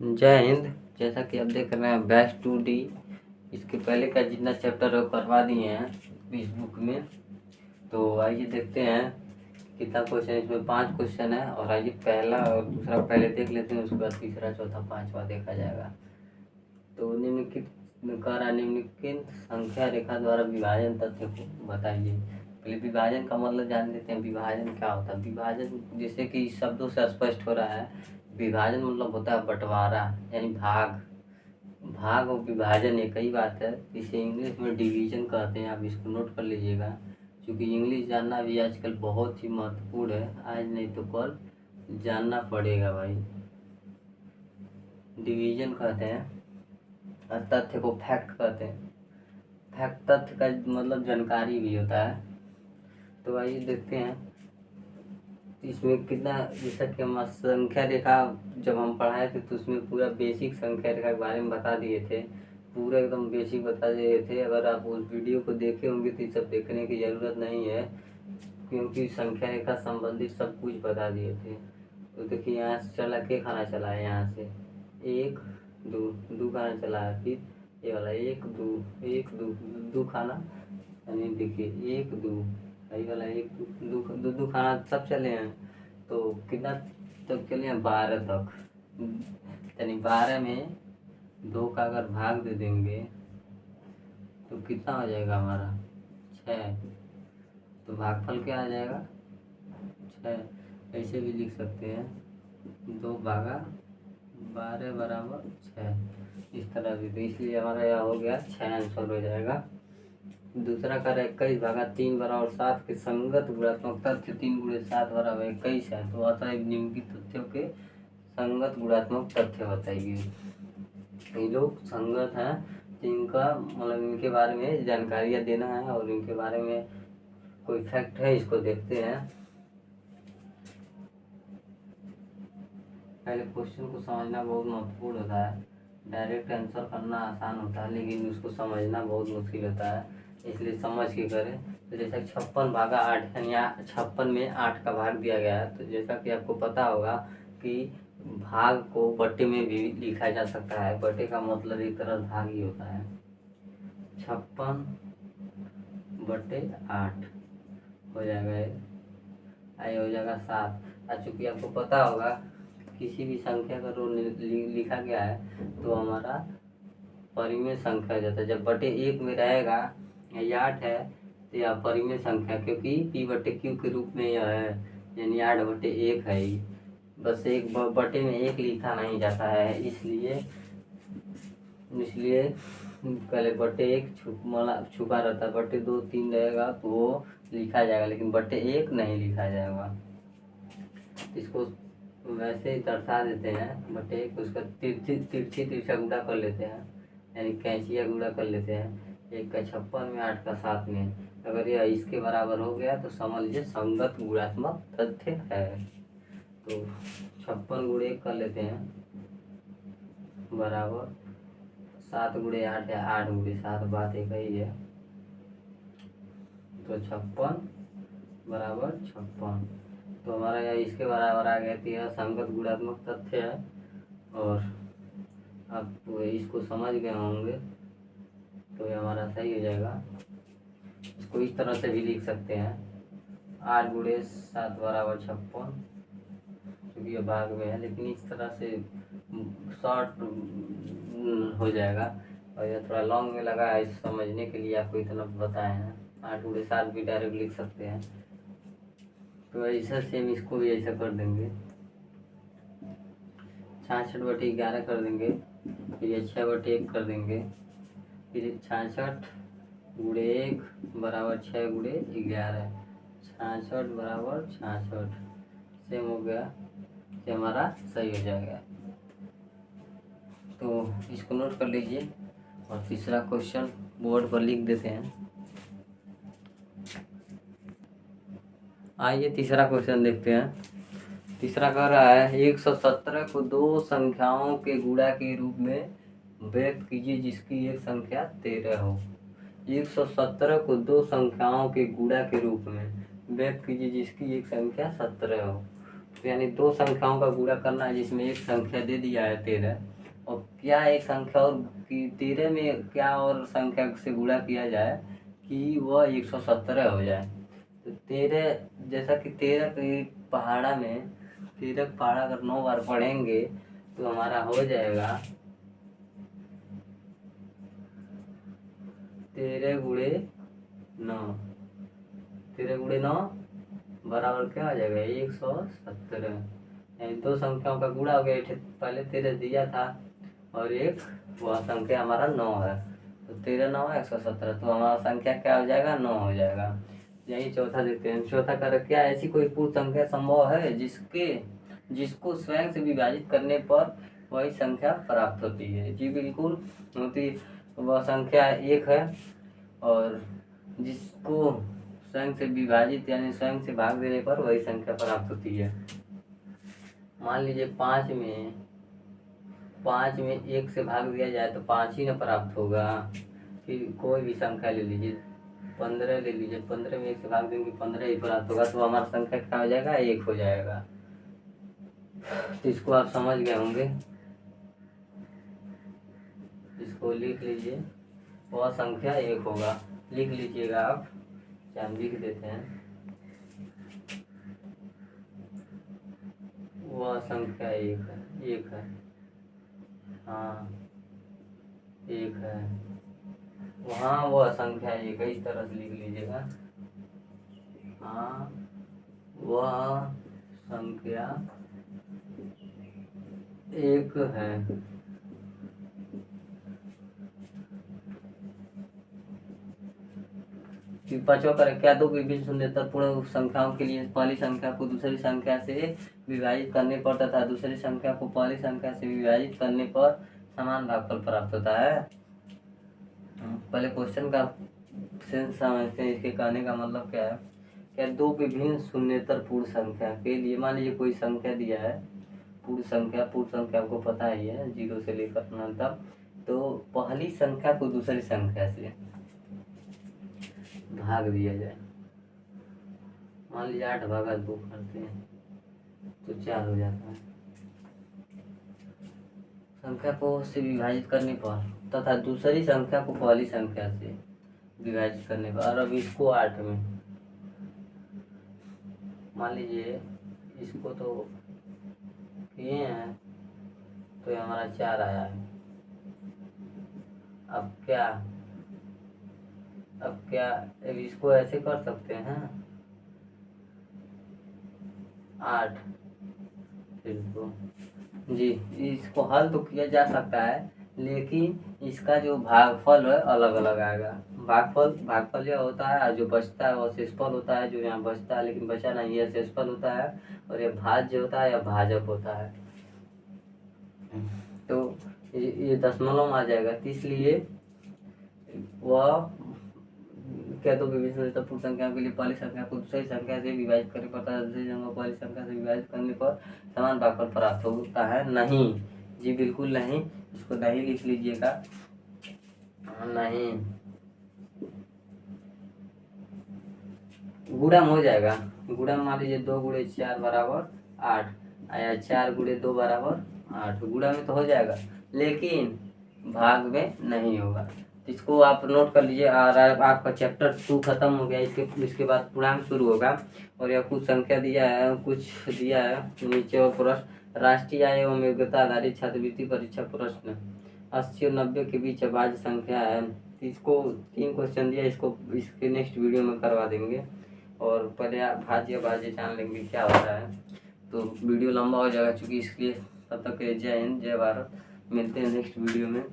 जय हिंद। जैसा कि आप देख रहे हैं बैच 2D, इसके पहले का जितना चैप्टर है वो करवा दिए हैं इस बुक में। तो आइए देखते हैं कितना क्वेश्चन। इसमें 5 क्वेश्चन है और आइए पहला और दूसरा पहले देख लेते हैं, उसके बाद तीसरा चौथा पांचवा देखा जाएगा। तो निम्नलिखित संख्या रेखा द्वारा विभाजन तथ्य को बताइए। पहले विभाजन का मतलब जान लेते हैं। विभाजन क्या होता है? विभाजन जैसे कि शब्दों से स्पष्ट हो रहा है, विभाजन मतलब होता है बंटवारा, यानी भाग। भाग और विभाजन एक ही बात है। इसे इंग्लिश में डिवीजन कहते हैं, आप इसको नोट कर लीजिएगा, क्योंकि इंग्लिश जानना भी आजकल बहुत ही महत्वपूर्ण है। आज नहीं तो कल जानना पड़ेगा भाई। डिवीजन कहते हैं और तथ्य को फैक्ट कहते हैं। फैक्ट तथ्य का मतलब जानकारी भी होता है। तो आइए देखते हैं इसमें कितना। जैसा कि हम संख्या रेखा जब हम पढ़ाए थे तो उसमें पूरा बेसिक संख्या रेखा के बारे में बता दिए थे, पूरा एकदम बेसिक बता दिए थे। अगर आप उस वीडियो को देखे होंगे तो ये सब देखने की ज़रूरत नहीं है, क्योंकि संख्या रेखा संबंधित सब कुछ बता दिए थे। तो देखिए यहाँ से चला के खाना चला है, यहाँ से 1 2 2 खाना चला है, फिर ये वाला 1 2 2 खाना, यानी देखिए 1 2, यही वाला 1 2 2 खाना सब चले हैं। तो कितना तक चले हैं? 12 तक। यानी 12 में 2 का अगर भाग दे देंगे तो कितना हो जाएगा हमारा? 6। तो भागफल क्या आ जाएगा? 6। ऐसे भी लिख सकते हैं 2 भागा 12 बराबर 6, इस तरह भी। तो इसलिए हमारा यह हो गया 6 आंसर हो जाएगा। दूसरा कर 21 भागा 3 बराबर 7 के संगत गुणात्मक तथ्य 3 गुणे 7 बराबर 21 है। तो अतः निम्नलिखित तथ्यों के संगत गुणात्मक तथ्य बताइए। ये लोग संगत हैं, जिनका मतलब इनके बारे में जानकारियाँ देना है और इनके बारे में कोई फैक्ट है, इसको देखते हैं। पहले क्वेश्चन को समझना बहुत महत्वपूर्ण होता है। डायरेक्ट आंसर करना आसान होता है, लेकिन उसको समझना बहुत मुश्किल होता है, इसलिए समझ के करें। तो जैसा 56 भागा 8, यानी 56 में 8 का भाग दिया गया है। तो जैसा कि आपको पता होगा कि भाग को बट्टे में भी लिखा जा सकता है। बट्टे का मतलब एक तरह भाग ही होता है। 56 बट्टे 8 हो जाएगा, आई हो जाएगा 7। चूँकि आपको पता होगा किसी भी संख्या का रो लिखा गया है तो हमारा परिमेय संख्या हो जाता है। जब बटे 1 में रहेगा, ये 8 है तो यह परिमेय संख्या, क्योंकि p बटे q के रूप में यह है, यानी 8 बटे 1 है ही। बस एक बटे में 1 लिखा नहीं जाता है, इसलिए पहले बटे 1 छुपा रहता है। बटे 2 3 रहेगा तो वो लिखा जाएगा, लेकिन बटे 1 नहीं लिखा जाएगा। इसको वैसे ही दर्शा देते हैं बटे 1, उसका तिरछा गुणा कर लेते हैं, यानी कैंचिया गुणा कर लेते हैं। 1 का 56 में 8 का 7 में। अगर यह इसके बराबर हो गया तो समझ लीजिए संगत गुणात्मक तथ्य है। तो 56 गुणे 1 कर लेते हैं बराबर 7 गुणे 8 है, 8 गुणे 7, बात एक ही है। तो 56 बराबर 56, तो हमारा यह इसके बराबर आ गया। तो यह संगत गुणात्मक तथ्य है और आप इसको समझ गए होंगे, तो ये हमारा सही हो जाएगा। इसको इस तरह से भी लिख सकते हैं 8 गुणे 7 बराबर 56, क्योंकि ये भाग में है, लेकिन इस तरह से शॉर्ट हो जाएगा। और यह थोड़ा लॉन्ग में लगा है, इस समझने के लिए आपको इतना बताए हैं। 8 गुणे 7 भी डायरेक्ट लिख सकते हैं। तो ऐसा सेम इसको भी ऐसा कर देंगे, 66 बटे 11 कर देंगे, फिर ये 6 बटे 1 कर देंगे, फिर 66 गुणे 1 बराबर 6 गुणे 11, 66 बराबर 66, सेम हो गया। ये हमारा सही हो जाएगा। तो इसको नोट कर लीजिए और तीसरा क्वेश्चन बोर्ड पर लिख देते हैं। आइए तीसरा क्वेश्चन देखते हैं। तीसरा कह रहा है 117 को 2 संख्याओं के गुणा के रूप में व्यक्त कीजिए जिसकी एक संख्या 13 हो। 117 को 2 संख्याओं के गुणा के रूप में व्यक्त कीजिए जिसकी एक संख्या 17 हो। तो यानी दो संख्याओं का गुणा करना है जिसमें एक संख्या दे दिया है 13, और क्या एक संख्या और कि 13 में क्या और संख्या से गुणा किया जाए कि वह 117 हो जाए। तो 13, जैसा कि 13 की पहाड़ा में 13 का पहाड़ा अगर 9 बार पढ़ेंगे तो हमारा हो जाएगा 13 गुणे 9, 13 गुणे 9 बराबर क्या आ जाएगा 117। यानी दो संख्याओं का गुणा हो गया। पहले 13 दिया था और एक वह संख्या हमारा 9 है, तो 13 9 117, तो हमारा संख्या क्या हो जाएगा 9 हो जाएगा। यही चौथा देखते हैं। चौथा कार्य, क्या ऐसी कोई पूर्ण संख्या संभव है जिसको स्वयं से विभाजित करने पर वही संख्या प्राप्त होती है? जी बिल्कुल होती। वह संख्या एक है और जिसको स्वयं से विभाजित यानी स्वयं से भाग देने पर वही संख्या प्राप्त होती है। मान लीजिए 5 में 1 से भाग दिया जाए तो 5 ही ना प्राप्त होगा। फिर कोई भी संख्या ले लीजिए, 15 ले लीजिए, 15 में 1 से भाग देंगे 15 ही प्राप्त होगा, तो हमारा संख्या क्या हो जाएगा 1 हो जाएगा। तो इसको आप समझ गए होंगे, इसको लिख लीजिए, वह संख्या 1 होगा। लिख लीजिएगा आप, हम लिख देते हैं, वह संख्या 1 है, 1 है, हाँ 1 है, वहाँ वह संख्या 1 है, इस तरह से लिख लीजिएगा, हाँ वह संख्या 1 है। पांचवा कार्य, क्या दो विभिन्न शून्येतर पूर्ण संख्याओं के लिए पहली संख्या को दूसरी संख्या से विभाजित करने पर तथा दूसरी संख्या को पहली संख्या से विभाजित करने पर समान भागफल प्राप्त होता है? पहले क्वेश्चन का सेंस समझते हैं, इसके कहने का मतलब क्या है। क्या दो विभिन्न शून्येतर पूर्ण संख्या के लिए, मान लीजिए कोई संख्या दिया है, पूर्ण संख्या आपको पता ही है 0 से लेकर अनंत तक, तो पहली संख्या को दूसरी संख्या से भाग दिया जाए। मान लीजिए 8 भागा 2 करते हैं तो 4 हो जाता है। संख्या को से विभाजित करने पर तथा दूसरी संख्या को पहली संख्या से विभाजित करने पर, और अब इसको 8 में मान लीजिए, इसको तो किए हैं तो ये हमारा 4 आया है। अब अब इसको ऐसे कर सकते हैं 8, इसको जी, इसको हल तो किया जा सकता है, लेकिन इसका जो भागफल है अलग अलग आएगा। भागफल यह होता है, जो बचता है वह शेषफल होता है, जो यहाँ बचता है लेकिन बचा नहीं है शेषफल होता है, और ये भाज्य होता है या भाजक होता है। तो ये दशमलव आ जाएगा, इसलिए वह क्या दो विभिन्न पूर्ण संख्याओं के लिए पहली संख्या को दूसरी संख्या से विभाजित करने पर तथा दूसरी संख्या को पहली संख्या से विभाजित करने पर समान भागफल प्राप्त होता है? नहीं जी बिल्कुल नहीं, इसको नहीं लिख लीजिएगा, नहीं। गुणा हो जाएगा, गुणा मान लीजिए 2 गुणे 4 बराबर 8 आया, 4 गुणे 2 बराबर 8, गुणा में तो हो जाएगा लेकिन भाग में नहीं होगा। इसको आप नोट कर लीजिए। और आपका चैप्टर 2 खत्म हो गया, इसके बाद पूर्णांक शुरू होगा। और यह कुछ संख्या दिया है, कुछ दिया है नीचे, और प्रश्न राष्ट्रीय आय एवं योग्यता आधारित छात्रवृत्ति परीक्षा प्रश्न 80 और 90 के बीच भाज्य संख्या है। इसको 3 क्वेश्चन दिया, इसके नेक्स्ट वीडियो में करवा देंगे, और पहले आप भाज्य जान लेंगे क्या होता है, तो वीडियो लंबा हो जाएगा चूँकि, इसलिए तब तक जय हिंद जय भारत, मिलते हैं नेक्स्ट वीडियो में।